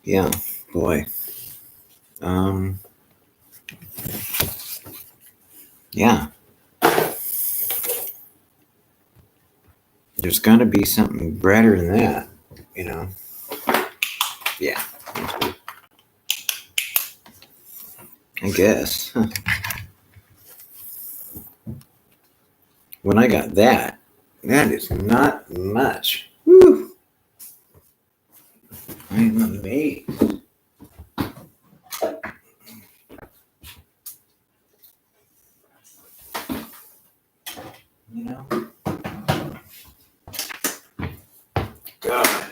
Yeah, boy. Yeah. There's got to be something better than that, you know? Yeah. I guess. Huh. When I got that is not much. Woo! I'm amazed. You know? God.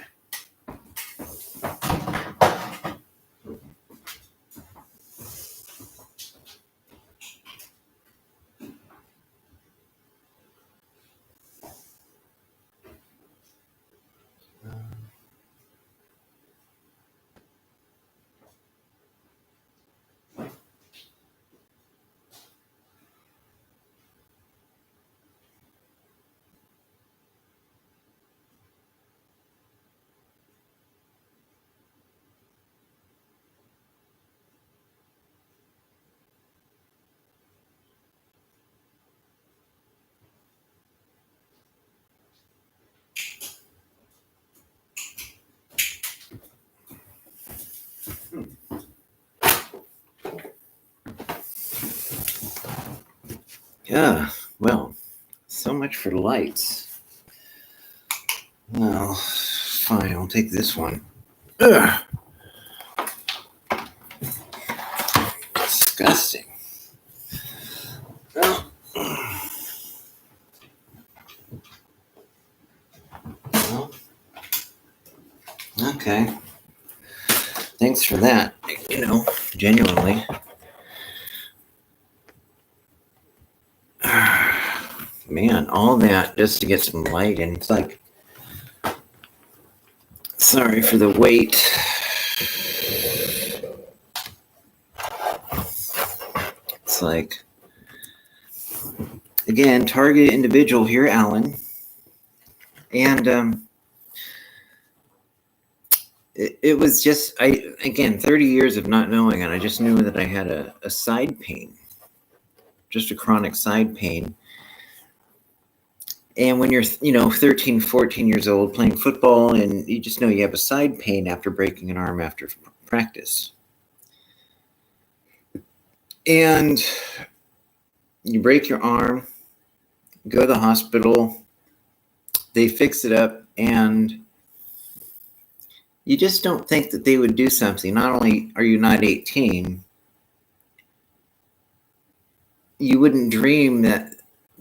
Yeah, well, so much for lights. Well, fine, I'll take this one. Ugh. Disgusting. Well, okay. Thanks for that, genuinely. Man, all that just to get some light, and it's like, sorry for the wait. It's like, again, target individual here, Alan. And it was just, 30 years of not knowing, and I just knew that I had a side pain, just a chronic side pain. And when you're, 13, 14 years old playing football, and you just know you have a side pain after breaking an arm after practice. And you break your arm, go to the hospital, they fix it up, and you just don't think that they would do something. Not only are you not 18, you wouldn't dream that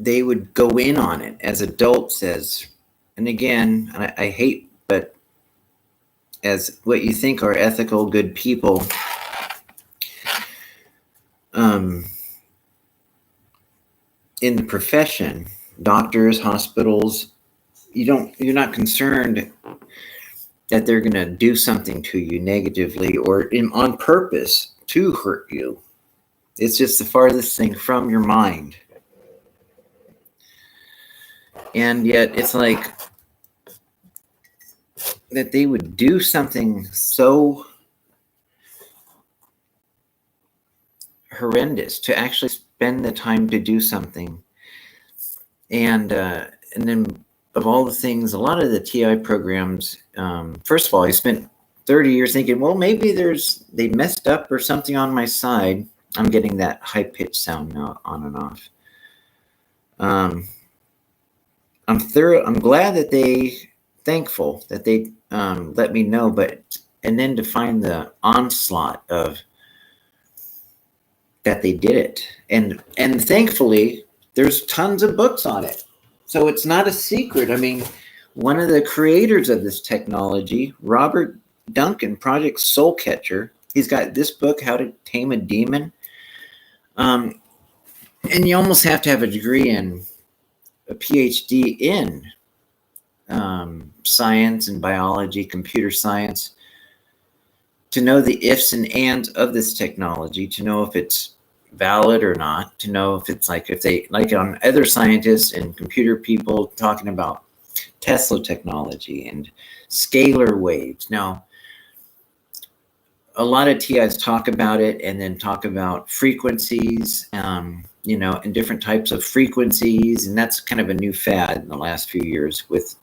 they would go in on it as adults, and again, I hate, but as what you think are ethical, good people, in the profession, doctors, hospitals, you're not concerned that they're going to do something to you negatively or on purpose to hurt you. It's just the farthest thing from your mind. And yet it's like that they would do something so horrendous to actually spend the time to do something. And then of all the things, a lot of the TI programs, first of all, I spent 30 years thinking, well, maybe they messed up or something on my side. I'm getting that high-pitched sound now on and off. I'm glad that thankful that they let me know, and then to find the onslaught of that they did it. And thankfully, there's tons of books on it. So it's not a secret. I mean, one of the creators of this technology, Robert Duncan, Project Soul Catcher, he's got this book, How to Tame a Demon. And you almost have to have a degree in a PhD in science and biology, computer science, to know the ifs and ands of this technology, to know if it's valid or not, to know if it's like, if they, like on other scientists and computer people talking about Tesla technology and scalar waves. Now, a lot of TIs talk about it and then talk about frequencies, you know, and different types of frequencies. And that's kind of a new fad in the last few years with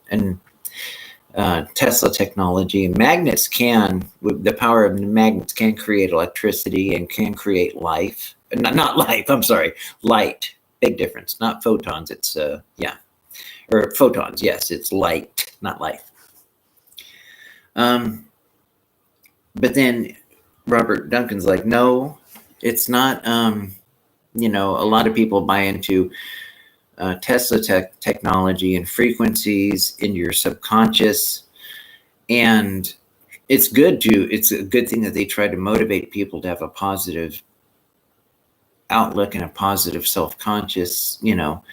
Tesla technology. Magnets can, with the power of magnets, can create electricity and can create life. Not life, I'm sorry, light. Big difference. Not photons, it's, or photons, yes, it's light, not life. But then Robert Duncan's like, no, it's not. You know, a lot of people buy into Tesla technology and frequencies into your subconscious, and it's a good thing that they try to motivate people to have a positive outlook and a positive self-conscious, you know.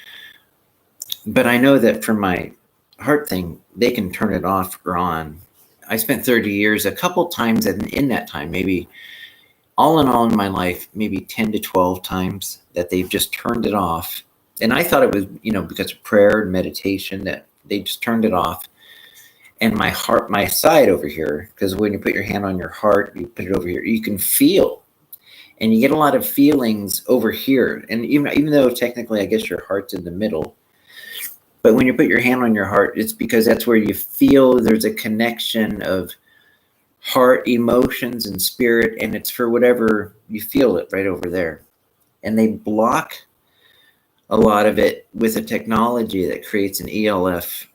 But I know that for my heart thing, they can turn it off or on. I spent 30 years, a couple times in that time, maybe all in all in my life, maybe 10 to 12 times that they've just turned it off. And I thought it was, you know, because of prayer and meditation, that they just turned it off. And my heart, my side over here, because when you put your hand on your heart, you put it over here, you can feel. And you get a lot of feelings over here. And even though technically, I guess your heart's in the middle, but when you put your hand on your heart, it's because that's where you feel there's a connection of heart, emotions, and spirit, and it's for whatever you feel it right over there. And they block a lot of it with a technology that creates an ELF,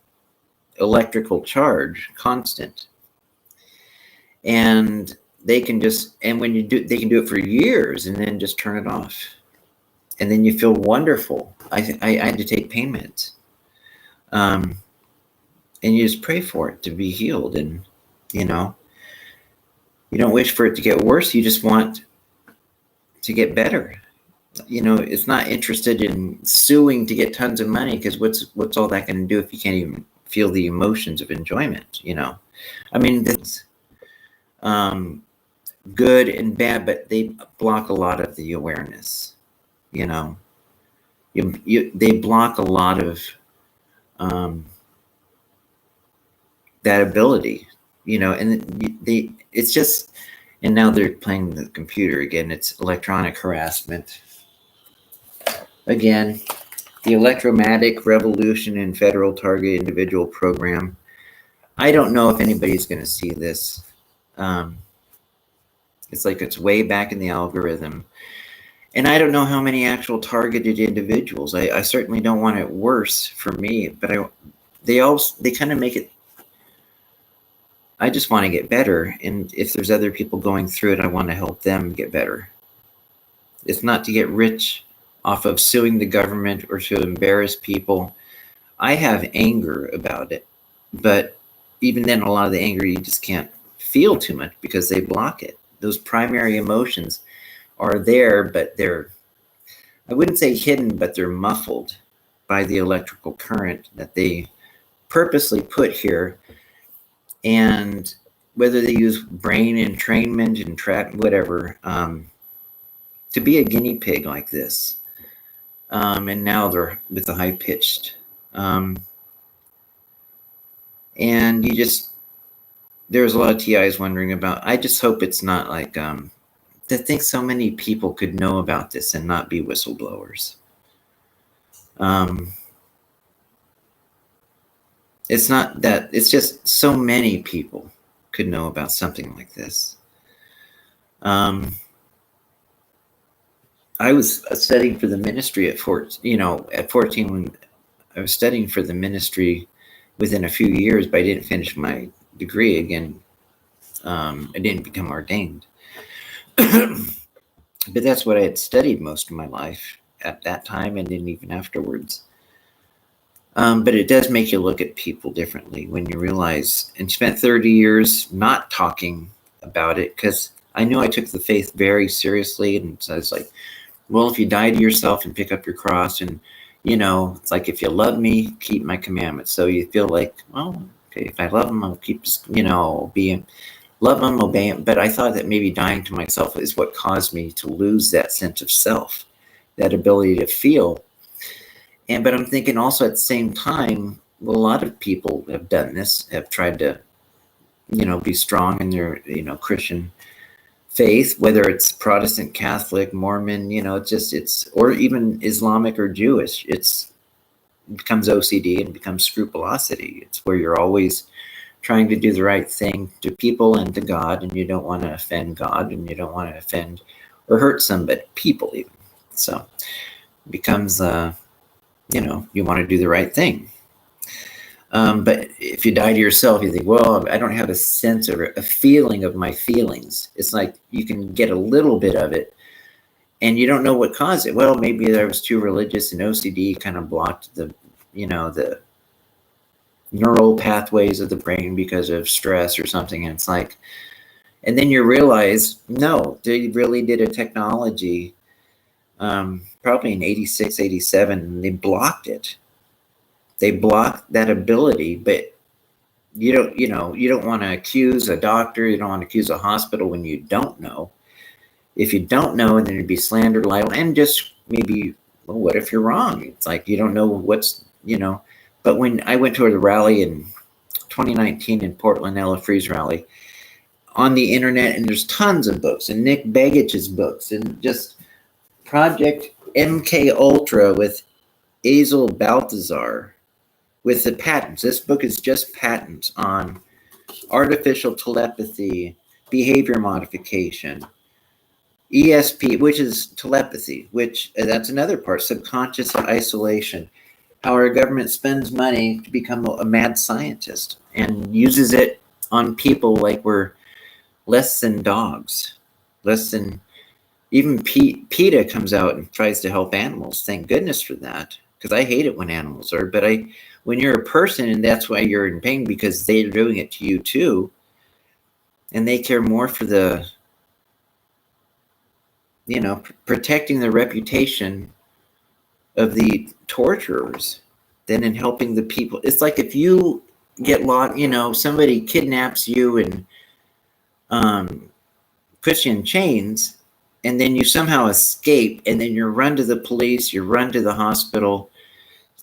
electrical charge, constant. And they can just, and when you do, they can do it for years and then just turn it off. And then you feel wonderful. I had to take pain meds. And you just pray for it to be healed. And, you know, you don't wish for it to get worse. You just want to get better. You know, it's not interested in suing to get tons of money, because what's all that going to do if you can't even feel the emotions of enjoyment, you know? I mean, it's good and bad, but they block a lot of the awareness, you know? They block a lot of that ability, you know, and it's just, and now they're playing the computer again. It's electronic harassment. Again, the electromagnetic revolution in federal target individual program. I don't know if anybody's going to see this. It's like it's way back in the algorithm. And I don't know how many actual targeted individuals. I certainly don't want it worse for me, but they kind of make it, I just want to get better. And if there's other people going through it, I want to help them get better. It's not to get rich off of suing the government or to embarrass people. I have anger about it, but even then, a lot of the anger you just can't feel too much because they block it. Those primary emotions are there, but they're, I wouldn't say hidden, but they're muffled by the electrical current that they purposely put here. And whether they use brain entrainment and whatever, to be a guinea pig like this. And now they're with the high pitched. And you just, there's a lot of TIs wondering about, I just hope it's not like, to think so many people could know about this and not be whistleblowers. It's not that, it's just so many people could know about something like this. I was studying for the ministry at 14 when I was studying for the ministry within a few years, but I didn't finish my degree again. I didn't become ordained. But that's what I had studied most of my life at that time and then even afterwards. But it does make you look at people differently when you realize, and spent 30 years not talking about it, because I knew I took the faith very seriously. And so I was like, well, if you die to yourself and pick up your cross, and, you know, it's like, if you love me, keep my commandments. So you feel like, well, okay, if I love them, I'll keep, you know, being. love them, obey them. But I thought that maybe dying to myself is what caused me to lose that sense of self, that ability to feel. But I'm thinking also at the same time, well, a lot of people have done this, have tried to, be strong in their, Christian faith, whether it's Protestant, Catholic, Mormon, or even Islamic or Jewish. It becomes OCD and becomes scrupulosity. It's where you're always trying to do the right thing to people and to God, and you don't want to offend God, and you don't want to offend or hurt somebody, people even. So it becomes, you want to do the right thing. But if you die to yourself, you think, well, I don't have a sense or a feeling of my feelings. It's like you can get a little bit of it, and you don't know what caused it. Well, maybe I was too religious, and OCD kind of blocked the neural pathways of the brain because of stress or something. And it's like, and then you realize, no, they really did a technology, probably in 86, 87, and they blocked it. They blocked that ability, but you don't want to accuse a doctor, you don't want to accuse a hospital when you don't know. If you don't know, then it'd be slander, libel, and just maybe, well, what if you're wrong? It's like you don't know what's, But when I went to a rally in 2019 in Portland, Ella Free's rally, on the internet, and there's tons of books, and Nick Begich's books, and just Project MK Ultra with Azel Baltazar with the patents. This book is just patents on artificial telepathy, behavior modification, ESP, which is telepathy, which that's another part, subconscious isolation. How our government spends money to become a mad scientist and uses it on people like we're less than dogs, less than even PETA comes out and tries to help animals. Thank goodness for that, because I hate it when animals are. But when you're a person, and that's why you're in pain, because they're doing it to you too, and they care more for the, protecting the reputation of the torturers than in helping the people. It's like if you get locked, somebody kidnaps you and puts you in chains, and then you somehow escape, and then you're run to the police, you're run to the hospital.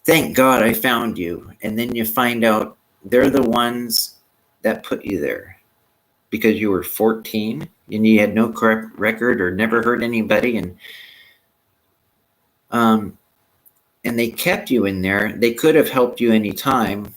Thank God I found you. And then you find out they're the ones that put you there because you were 14 and you had no correct record or never hurt anybody. And they kept you in there. They could have helped you anytime,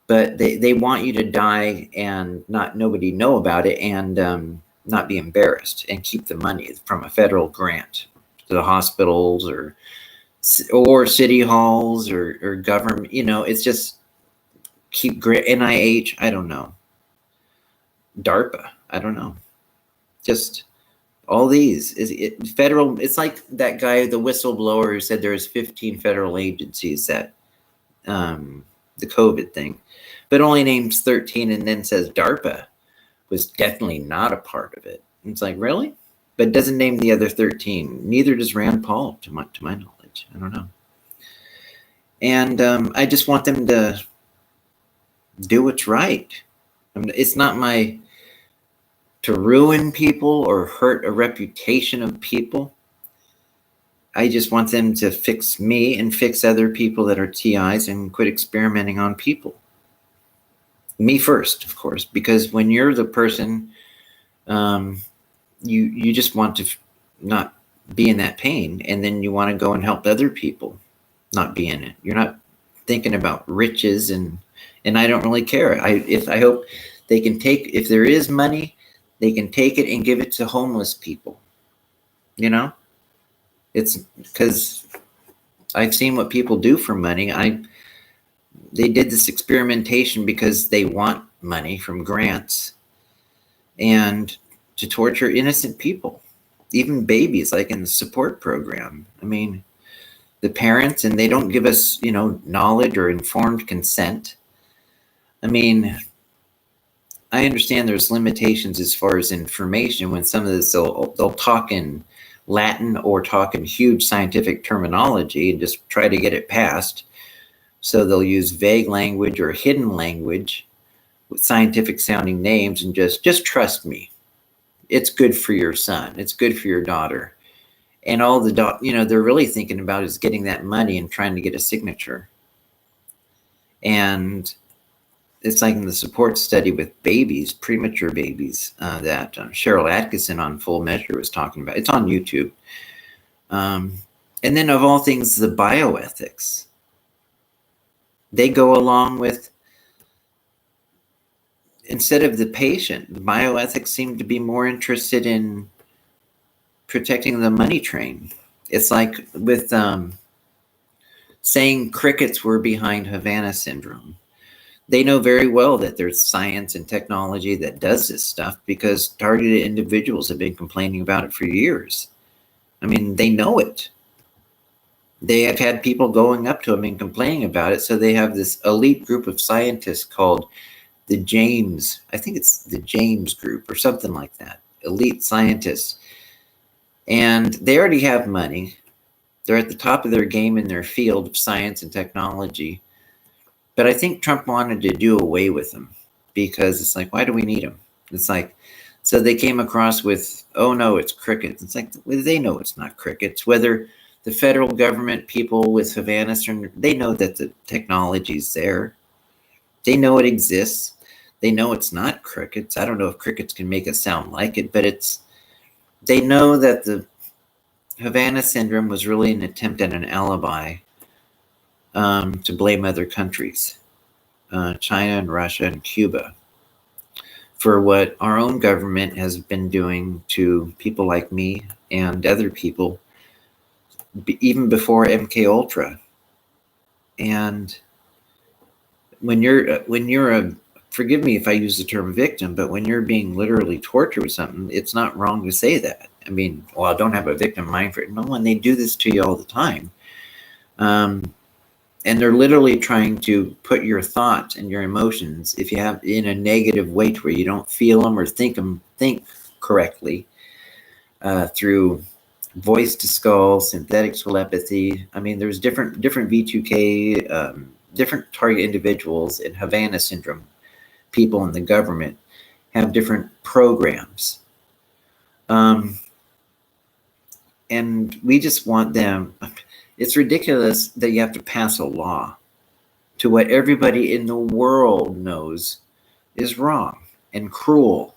but they want you to die and not nobody know about it, and not be embarrassed, and keep the money from a federal grant to the hospitals or city halls or government. It's just keep NIH. I don't know. DARPA. I don't know. Just all these federal. It's like that guy, the whistleblower, who said there's 15 federal agencies that the COVID thing, but only names 13, and then says DARPA was definitely not a part of it. And it's like, really? But doesn't name the other 13. Neither does Rand Paul, to my knowledge. I don't know. And I just want them to do what's right. It's not to ruin people or hurt a reputation of people. I just want them to fix me and fix other people that are TIs and quit experimenting on people. Me first, of course, because when you're the person, you just want to not be in that pain, and then you want to go and help other people not be in it. You're not thinking about riches, and I don't really care. I hope they can take, if there is money, they can take it and give it to homeless people. It's because I've seen what people do for money. They did this experimentation because they want money from grants and to torture innocent people, even babies, like in the support program. I mean, the parents, and they don't give us, knowledge or informed consent. I mean, I understand there's limitations as far as information when some of this, they'll talk in Latin or talk in huge scientific terminology and just try to get it passed. So they'll use vague language or hidden language, with scientific sounding names and just trust me. It's good for your son. It's good for your daughter. And all they're really thinking about is getting that money and trying to get a signature. And it's like in the support study with babies, premature babies, that Cheryl Atkinson on Full Measure was talking about. It's on YouTube. And then of all things, the bioethics. They go along with, instead of the patient, the bioethics seem to be more interested in protecting the money train. It's like with saying crickets were behind Havana syndrome. They know very well that there's science and technology that does this stuff because targeted individuals have been complaining about it for years. I mean, they know it. They have had people going up to them and complaining about it. So they have this elite group of scientists called the James, I think it's the James group or something like that, elite scientists. And they already have money. They're at the top of their game in their field of science and technology. But I think Trump wanted to do away with them because it's like, why do we need them? It's like, so they came across with, oh no, it's crickets. It's like, well, they know it's not crickets. Whether the federal government people with Havana, they know that the technology's there. They know it exists. They know it's not crickets. I don't know if crickets can make it sound like it, but they know that the Havana syndrome was really an attempt at an alibi to blame other countries, China and Russia and Cuba, for what our own government has been doing to people like me and other people, even before MK Ultra. And when you're a, forgive me if I use the term victim, but when you're being literally tortured with something, it's not wrong to say that. I mean, well, I don't have a victim mind for it. No, when they do this to you all the time. And they're literally trying to put your thoughts and your emotions, if you have in a negative way to where you don't feel them or think correctly, through voice to skull, synthetic telepathy. I mean, there's different V2K, different target individuals in Havana syndrome. People in the government have different programs. And we just want them. It's ridiculous that you have to pass a law to what everybody in the world knows is wrong and cruel.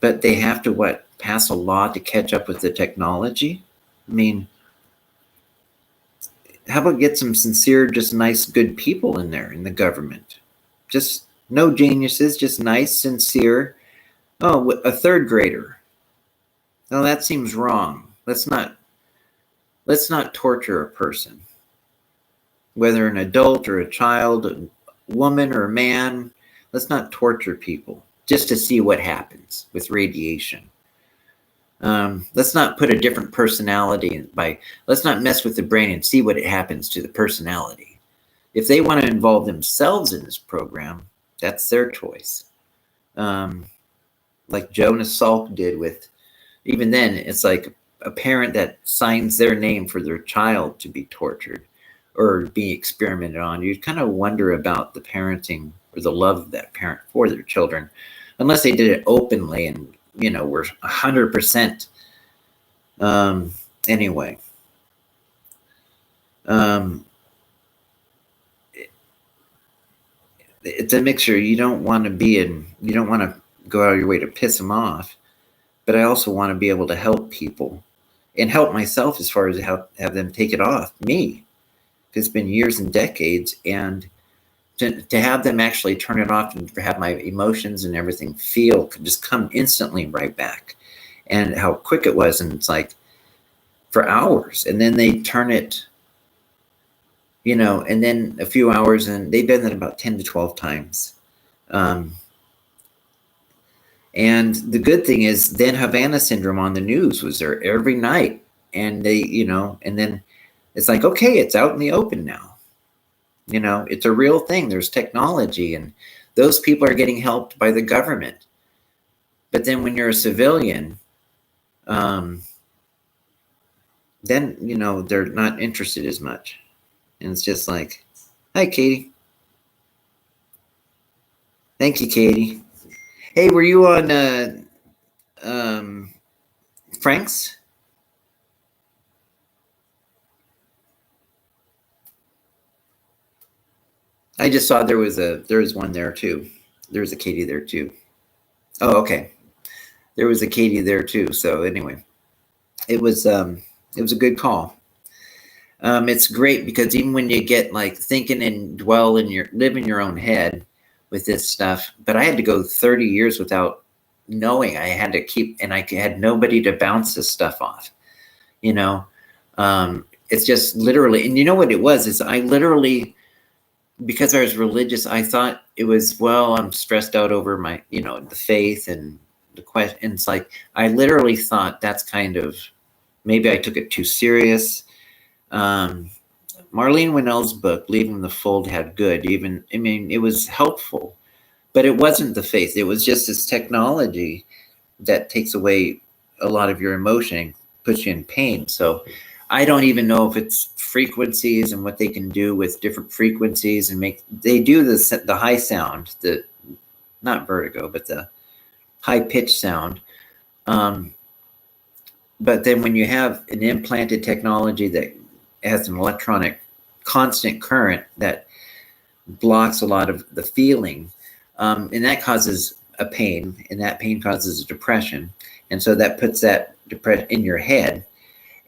But they have to pass a law to catch up with the technology? I mean, how about get some sincere, just nice, good people in there in the government? Just no geniuses, just nice, sincere. Oh, a third grader. No, that seems wrong. Let's not torture a person, whether an adult or a child, a woman or a man. Let's not torture people just to see what happens with radiation. Let's not put a different personality let's not mess with the brain and see what happens to the personality. If they want to involve themselves in this program, that's their choice. Like Jonas Salk did with, even then, it's like a parent that signs their name for their child to be tortured or be experimented on. You kind of wonder about the parenting or the love of that parent for their children, unless they did it openly and, were 100%. Anyway. It's a mixture. You don't want to go out of your way to piss them off, but I also want to be able to help people and help myself as far as have them take it off me. It's been years and decades, and to have them actually turn it off and have my emotions and everything just come instantly right back, and how quick it was. And it's like for hours, and then they turn it, and then a few hours, and they've done that about 10 to 12 times. And the good thing is then Havana syndrome on the news was there every night. And they, and then it's like, okay, it's out in the open now. It's a real thing. There's technology, and those people are getting helped by the government. But then when you're a civilian, then, they're not interested as much. And it's just like, hi, Katie. Thank you, Katie. Hey, were you on um, Frank's? I just saw there was one there too. There was a Katie there too. Oh, okay. There was a Katie there too. So anyway, it was a good call. It's great because even when you get like thinking and live in your own head with this stuff, but I had to go 30 years without knowing. I had to keep, and I had nobody to bounce this stuff off. You know, it's just literally, and you know what it was is I literally, because I was religious, I thought it was, well, I'm stressed out over my, the faith and the question. And it's like, I literally thought that's kind of, maybe I took it too serious. Marlene Winnell's book, Leaving the Fold, had good, it was helpful, but it wasn't the faith. It was just this technology that takes away a lot of your emotion, puts you in pain. So I don't even know if it's frequencies and what they can do with different frequencies and they do the high sound, not vertigo, but the high pitch sound. But then when you have an implanted technology that has an electronic constant current that blocks a lot of the feeling, and that causes a pain, and that pain causes a depression. And so that puts that depression in your head.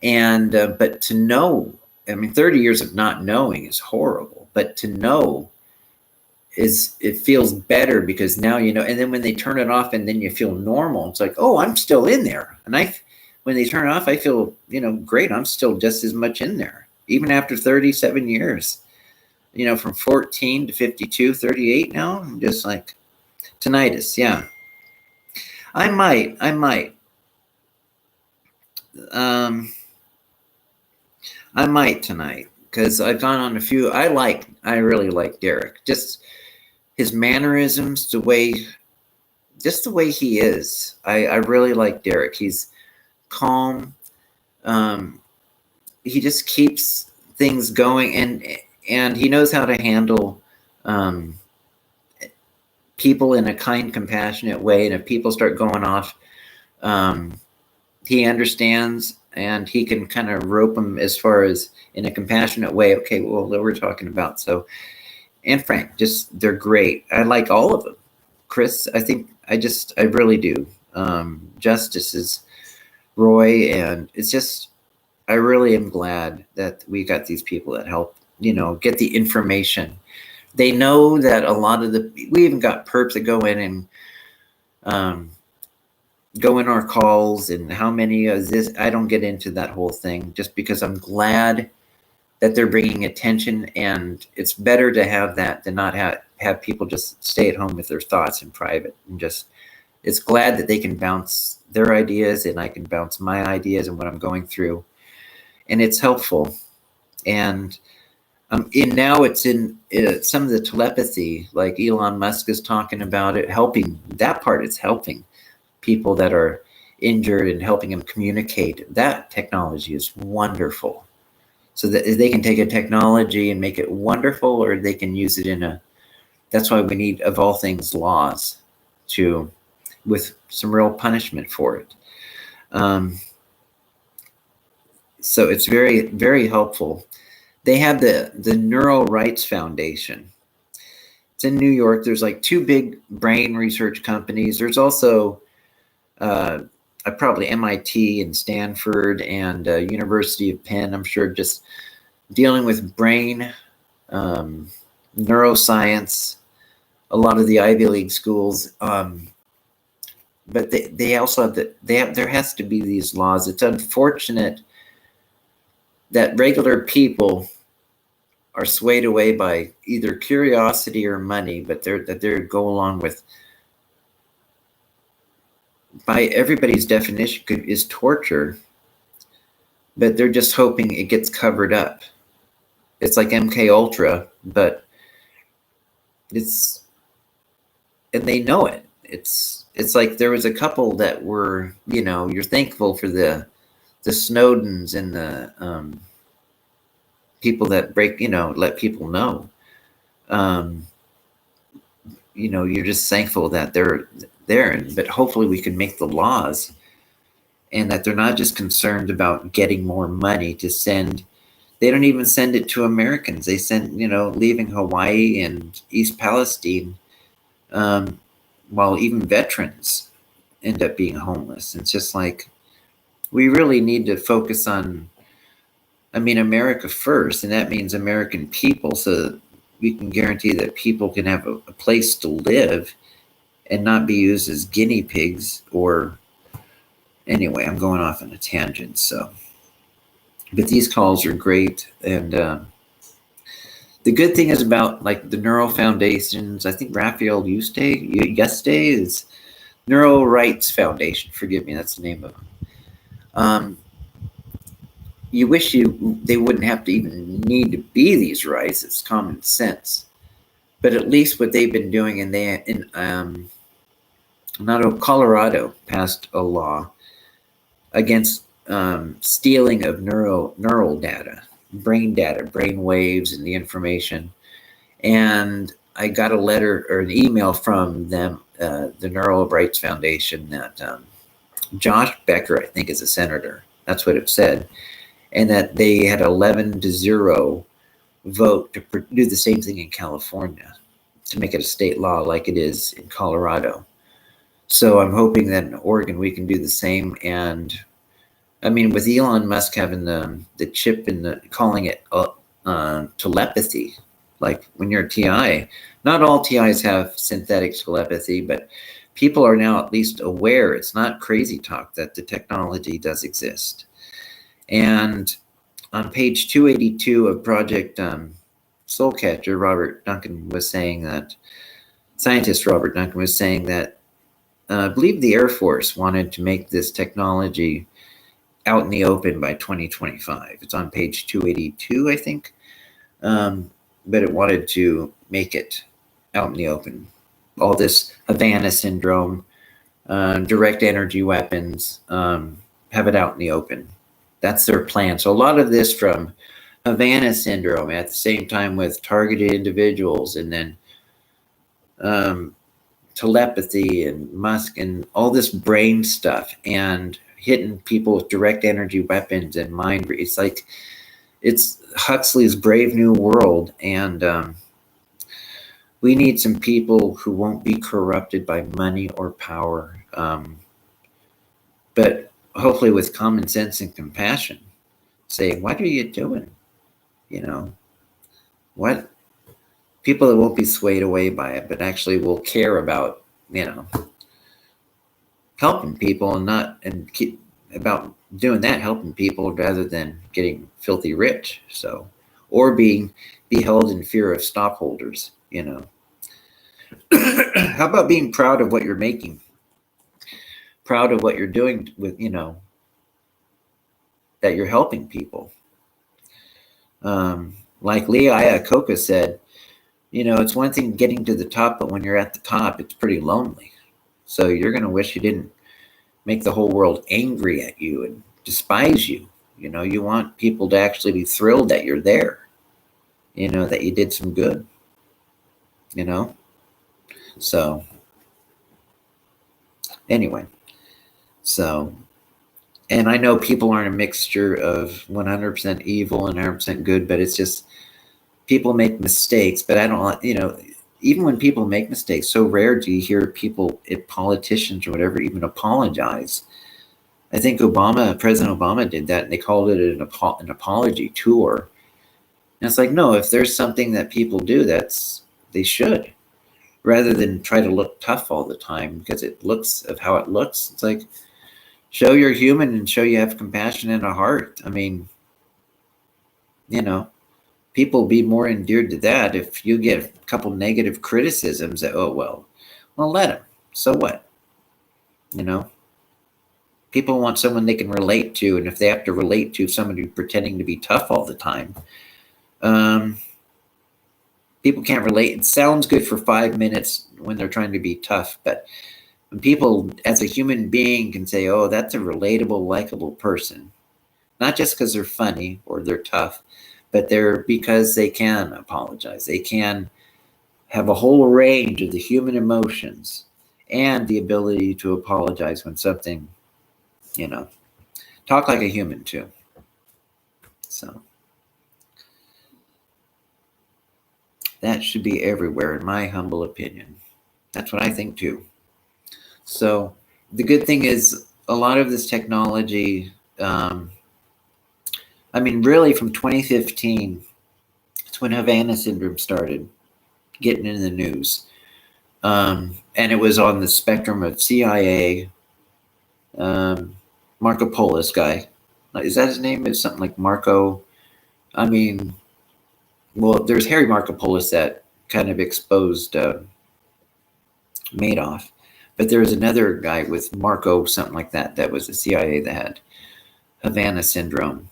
And but to know, 30 years of not knowing is horrible, but to know it feels better because now you know. And then when they turn it off and then you feel normal, it's like, oh, I'm still in there. And when they turn it off, I feel, great. I'm still just as much in there, even after 37 years, from 14 to 52, 38 now. I'm just like, tinnitus. Yeah, I might. I might tonight because I've gone on a few. I really like Derek. Just his mannerisms, the way he is. I really like Derek. He's calm. He just keeps things going, and he knows how to handle people in a kind, compassionate way. And if people start going off, he understands, and he can kind of rope them as far as in a compassionate way. Okay, well, what we're talking about. So, and Frank, they're great. I like all of them. Chris, I really do. Justice is Roy, and it's just, I really am glad that we got these people that help, get the information. They know that a lot of we even got perps that go in and go in our calls, and how many is this? I don't get into that whole thing just because I'm glad that they're bringing attention, and it's better to have that than not have people just stay at home with their thoughts in private. And it's glad that they can bounce their ideas and I can bounce my ideas and what I'm going through, and it's helpful. And now it's in some of the telepathy, like Elon Musk is talking about it, helping that part. It's helping people that are injured and helping them communicate. That technology is wonderful. So that they can take a technology and make it wonderful, or they can use it that's why we need, of all things, laws with some real punishment for it. So it's very, very helpful. They have the Neural Rights Foundation. It's in New York. There's like two big brain research companies. There's also probably MIT and Stanford and University of Penn, I'm sure, just dealing with brain, neuroscience, a lot of the Ivy League schools. But they also have there has to be these laws. It's unfortunate that regular people are swayed away by either curiosity or money, but they go along with, by everybody's definition, is torture, but they're just hoping it gets covered up. It's like MK Ultra, but and they know it. It's like there was a couple that were, you're thankful for the Snowdens and the people that let people know. you're just thankful that they're there. But hopefully we can make the laws, and that they're not just concerned about getting more money to send. They don't even send it to Americans. They send, leaving Hawaii and East Palestine, while even veterans end up being homeless. It's just like, we really need to focus on, America first, and that means American people, so that we can guarantee that people can have a place to live and not be used as guinea pigs. Or anyway, I'm going off on a tangent. So, but these calls are great, and the good thing is about like the Neural Foundations. I think Raphael Yuste is Neural Rights Foundation. Forgive me, that's the name of them. You wish they wouldn't have to even need to be these rights. It's common sense. But at least what they've been doing, Colorado passed a law against stealing of neural data, brain waves, and the information. And I got a letter or an email from them, the Neural Rights Foundation, that Josh Becker, I think, is a senator. That's what it said. And that they had 11-0 vote to do the same thing in California, to make it a state law like it is in Colorado. So I'm hoping that in Oregon we can do the same. And with Elon Musk having the chip in calling it telepathy, like when you're a TI, not all TIs have synthetic telepathy, but people are now at least aware. It's not crazy talk that the technology does exist. And on page 282 of Project Soulcatcher, scientist Robert Duncan was saying that I believe the Air Force wanted to make this technology out in the open by 2025. It's on page 282, I think. But it wanted to make it out in the open. All this Havana syndrome, direct energy weapons, have it out in the open. That's their plan. So a lot of this from Havana syndrome at the same time with targeted individuals, and then telepathy and Musk and all this brain stuff, and hitting people with direct energy weapons and mind. It's like, it's Huxley's Brave New World. And we need some people who won't be corrupted by money or power. But hopefully with common sense and compassion, say, what are you doing? What people that won't be swayed away by it, but actually will care about, helping people, and keep about doing that, helping people rather than getting filthy rich. So, or being held in fear of stockholders, How about being proud of what you're making? Proud of what you're doing with, that you're helping people. Like Lee Iacocca said, it's one thing getting to the top, but when you're at the top, it's pretty lonely. So you're going to wish you didn't make the whole world angry at you and despise you. You want people to actually be thrilled that you're there, that you did some good, So anyway, and I know people aren't a mixture of 100% evil and 100% good, but it's just people make mistakes. But I don't, even when people make mistakes, so rare do you hear people, politicians or whatever, even apologize. I think President Obama did that, and they called it an apology tour. And it's like, no, if there's something that people do, they should, rather than try to look tough all the time because it looks of how it looks. It's like, show you're human and show you have compassion and a heart. People be more endeared to that. If you get a couple negative criticisms that, well, let them. So what? People want someone they can relate to, and if they have to relate to someone who's pretending to be tough all the time, people can't relate. It sounds good for 5 minutes when they're trying to be tough, but when people, as a human being, can say, oh, that's a relatable, likable person, not just because they're funny or they're tough, but because they can apologize. They can have a whole range of the human emotions and the ability to apologize when something, talk like a human too. So that should be everywhere, in my humble opinion. That's what I think too. So the good thing is a lot of this technology, really from 2015, it's when Havana syndrome started getting in the news. And it was on the spectrum of CIA, Marco Polo's guy. Is that his name? Is something like Marco? There's Harry Marco Polo that kind of exposed Madoff, but there was another guy with Marco, something like that, that was the CIA that had Havana syndrome.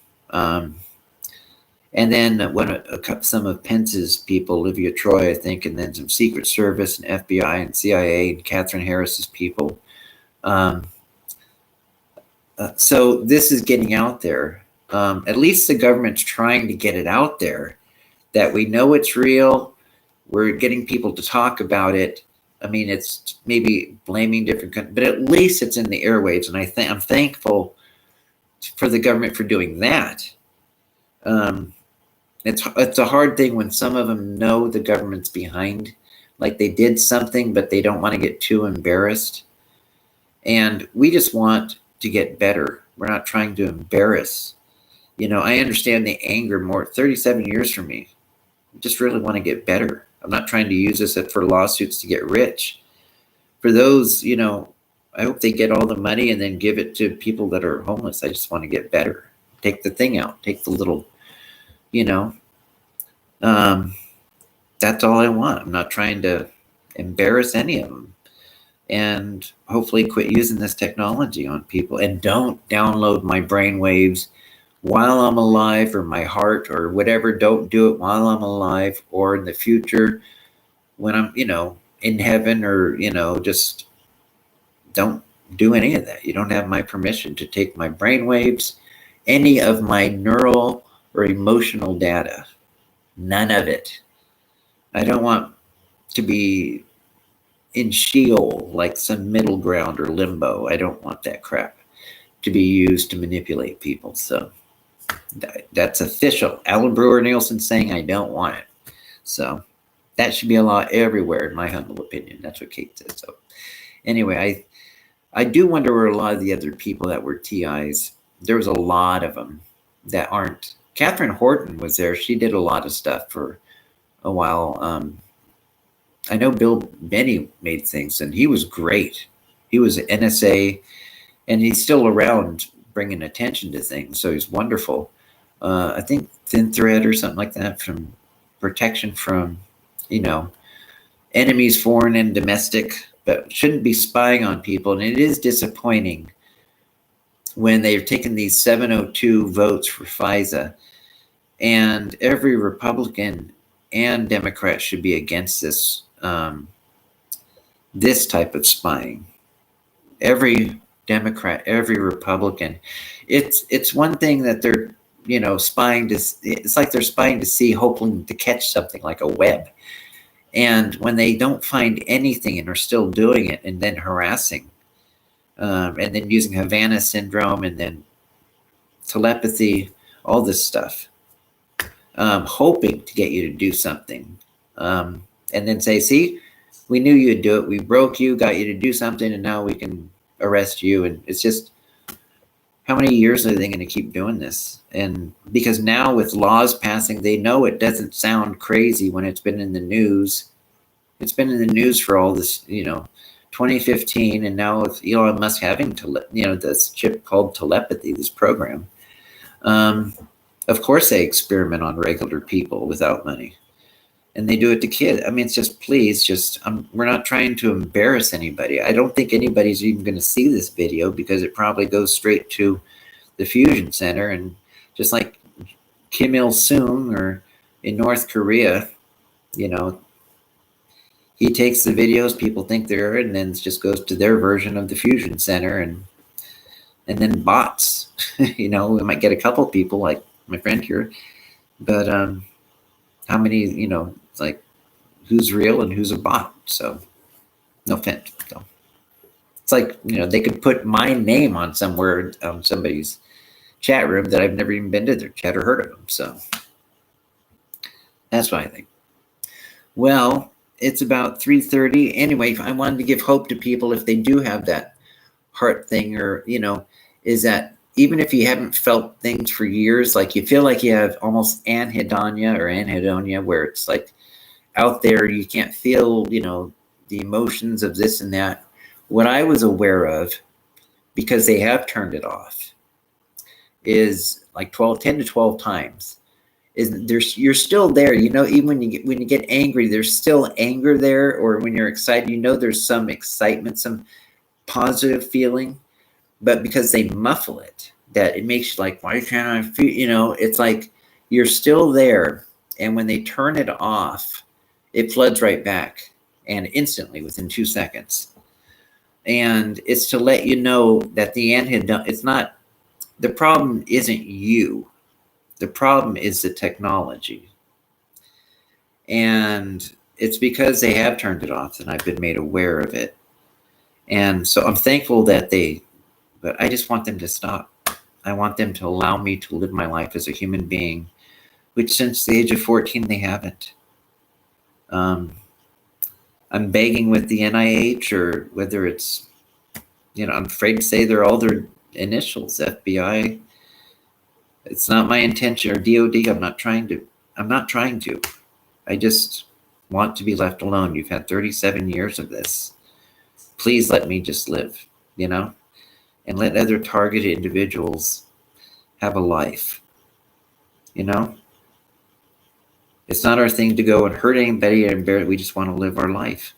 And then when some of Pence's people, Olivia Troy, I think, and then some Secret Service and FBI and CIA and Catherine Harris's people. So this is getting out there. At least the government's trying to get it out there that we know it's real. We're getting people to talk about it. It's maybe blaming different countries, but at least it's in the airwaves. And I'm thankful for the government for doing that. It's a hard thing when some of them know the government's behind, like they did something, but they don't want to get too embarrassed. And we just want to get better. We're not trying to embarrass. I understand the anger more. 37 years for me. I just really want to get better. I'm not trying to use this for lawsuits to get rich. For those, I hope they get all the money and then give it to people that are homeless. I just want to get better. Take the thing out. Take the little, that's all I want. I'm not trying to embarrass any of them. And hopefully quit using this technology on people. And don't download my brain waves while I'm alive, or my heart, or whatever. Don't do it while I'm alive or in the future when I'm, in heaven, or, just don't do any of that. You don't have my permission to take my brain waves, any of my neural or emotional data. None of it. I don't want to be in Sheol, like some middle ground or limbo. I don't want that crap to be used to manipulate people. So that's official. Alan Brewer Nielsen saying I don't want it. So that should be a law everywhere, in my humble opinion. That's what Kate said. So anyway, I do wonder where a lot of the other people that were TIs, there was a lot of them that aren't. Catherine Horton was there. She did a lot of stuff for a while. I know Bill Benny made things, and he was great. He was an NSA, and he's still around bringing attention to things, so he's wonderful. I think Thin Thread or something like that, from protection from, enemies, foreign and domestic, but shouldn't be spying on people. And it is disappointing when they've taken these 702 votes for FISA, and every Republican and Democrat should be against this. This type of spying. Every Democrat, every Republican. It's one thing that they're spying to. It's like they're spying to see, hoping to catch something like a web. And when they don't find anything and are still doing it, and then harassing, and then using Havana syndrome, and then telepathy, all this stuff, hoping to get you to do something. And then say, see, we knew you'd do it. We broke you, got you to do something, and now we can arrest you. And it's just, how many years are they going to keep doing this? And because now with laws passing, they know it doesn't sound crazy when it's been in the news. It's been in the news for all this, 2015, and now with Elon Musk having this chip called telepathy, this program. Of course they experiment on regular people without money. And they do it to kids. It's just, please, we're not trying to embarrass anybody. I don't think anybody's even going to see this video, because it probably goes straight to the Fusion Center. And just like Kim Il-sung, or in North Korea, he takes the videos people think they're, and then it just goes to their version of the Fusion Center, and then bots. We might get a couple people like my friend here, but how many, it's like, who's real and who's a bot. So no offense. So it's like, they could put my name on somewhere, somebody's chat room that I've never even been to their chat or heard of them. So that's what I think. Well, it's about 3:30. Anyway, I wanted to give hope to people if they do have that heart thing, or, is that even if you haven't felt things for years, like you feel like you have almost anhedonia, where it's like out there, you can't feel, the emotions of this and that. What I was aware of, because they have turned it off, is like 10 to 12 times. You're still there, even when you get angry, there's still anger there, or when you're excited, there's some excitement, some positive feeling, but because they muffle it, that it makes you like, why can't I feel, it's like you're still there. And when they turn it off, it floods right back, and instantly within 2 seconds. And it's to let you know that it's not, the problem isn't you. The problem is the technology. And it's because they have turned it off, and I've been made aware of it. And so I'm thankful that but I just want them to stop. I want them to allow me to live my life as a human being, which since the age of 14, they haven't. I'm begging with the NIH, or whether it's, I'm afraid to say they're all their initials, FBI. It's not my intention, or DOD. I'm not trying to. I just want to be left alone. You've had 37 years of this. Please let me just live, and let other targeted individuals have a life. It's not our thing to go and hurt anybody and embarrass. We just want to live our life.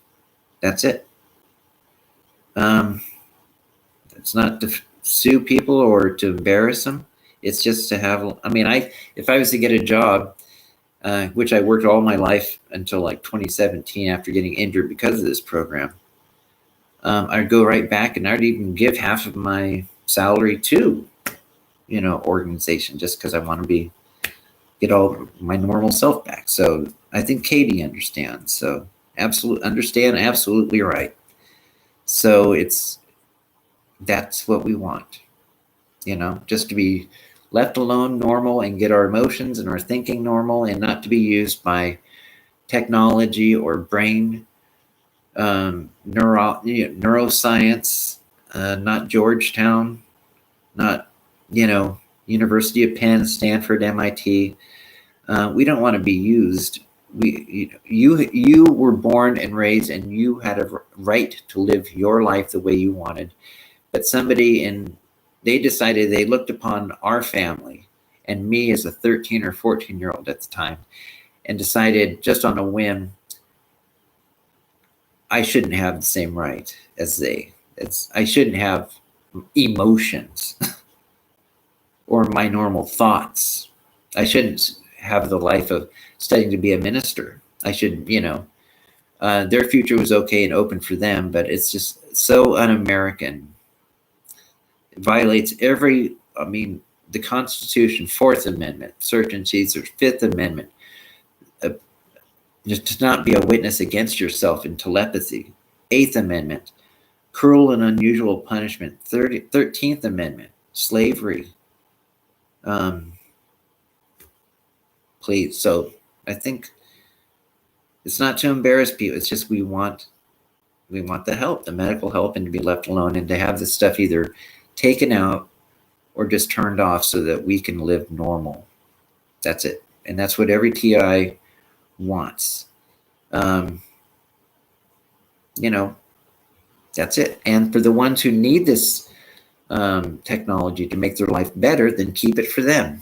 That's it. It's not to sue people or to embarrass them. It's just to have, if I was to get a job, which I worked all my life until like 2017 after getting injured because of this program, I'd go right back, and I'd even give half of my salary to, organization, just because I want to get all my normal self back. So I think Katie understands. So absolutely right. So that's what we want, just to be left alone, normal, and get our emotions and our thinking normal, and not to be used by technology or brain neuroscience, not Georgetown, not, University of Penn, Stanford, MIT. We don't want to be used. You were born and raised, and you had a right to live your life the way you wanted. But they decided, they looked upon our family and me as a 13 or 14-year-old at the time, and decided just on a whim, I shouldn't have the same right as they. I shouldn't have emotions or my normal thoughts. I shouldn't have the life of studying to be a minister. I should, their future was okay and open for them, but it's just so un-American. It violates the Constitution, 4th Amendment, Search and Seizure, 5th Amendment, just to not be a witness against yourself in telepathy, 8th Amendment, cruel and unusual punishment, 13th Amendment, slavery. Please. So I think it's not to embarrass people. It's just we want the help, the medical help, and to be left alone, and to have this stuff either taken out or just turned off so that we can live normal. That's it. And that's what every TI wants. That's it. And for the ones who need this technology to make their life better, then keep it for them.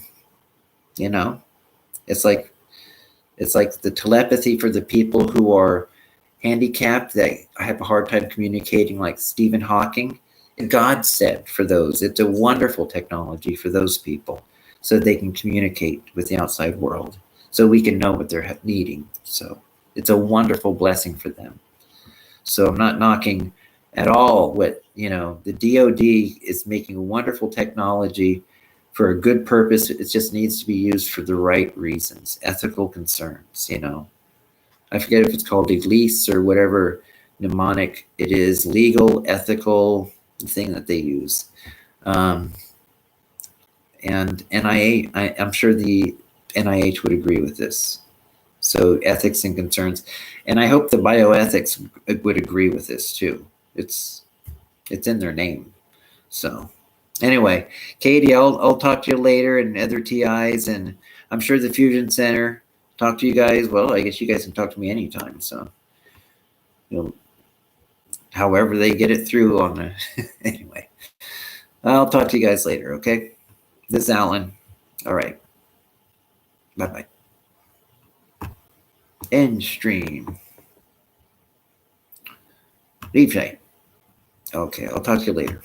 It's like the telepathy for the people who are handicapped, that have a hard time communicating, like Stephen Hawking. God said for those, it's a wonderful technology for those people, so they can communicate with the outside world, so we can know what they're needing. So it's a wonderful blessing for them. So I'm not knocking at all what, the DOD is making a wonderful technology for a good purpose. It just needs to be used for the right reasons, ethical concerns, I forget if it's called ELECE or whatever mnemonic it is, legal, ethical, the thing that they use. And NIH, I'm sure the NIH would agree with this. So ethics and concerns, and I hope the bioethics would agree with this too. It's in their name. So anyway, Katie, I'll talk to you later, and other TIs, and I'm sure the Fusion Center talk to you guys. Well, I guess you guys can talk to me anytime. So, however they get it through on the anyway. I'll talk to you guys later. Okay. This is Alan. All right. Bye-bye. End stream. Replay. Okay, I'll talk to you later.